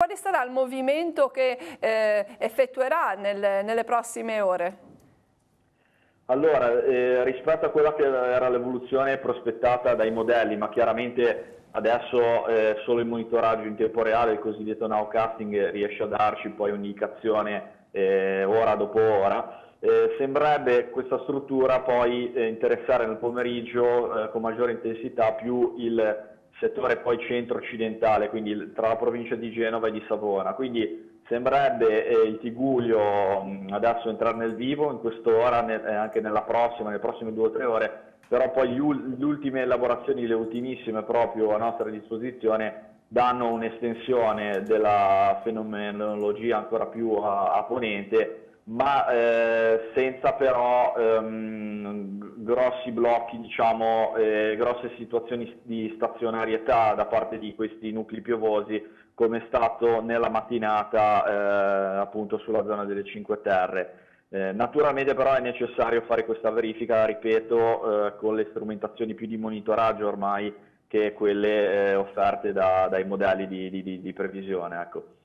Quale sarà il movimento che effettuerà nelle prossime ore? Allora, rispetto a quella che era l'evoluzione prospettata dai modelli, ma chiaramente adesso solo il monitoraggio in tempo reale, il cosiddetto nowcasting, riesce a darci poi un'indicazione ora dopo ora. Sembrerebbe questa struttura poi interessare nel pomeriggio con maggiore intensità più il settore poi centro-occidentale, quindi tra la provincia di Genova e di Savona. Quindi sembrerebbe il Tigullio adesso entrare nel vivo in quest'ora e anche nelle prossime 2 o 3 ore, però poi le ultime elaborazioni, le ultimissime proprio a nostra disposizione, danno un'estensione della fenomenologia ancora più a ponente, ma senza però grossi blocchi, diciamo, grosse situazioni di stazionarietà da parte di questi nuclei piovosi, come è stato nella mattinata appunto sulla zona delle Cinque Terre. Naturalmente però è necessario fare questa verifica, ripeto, con le strumentazioni più di monitoraggio ormai che quelle offerte dai modelli di previsione. Ecco.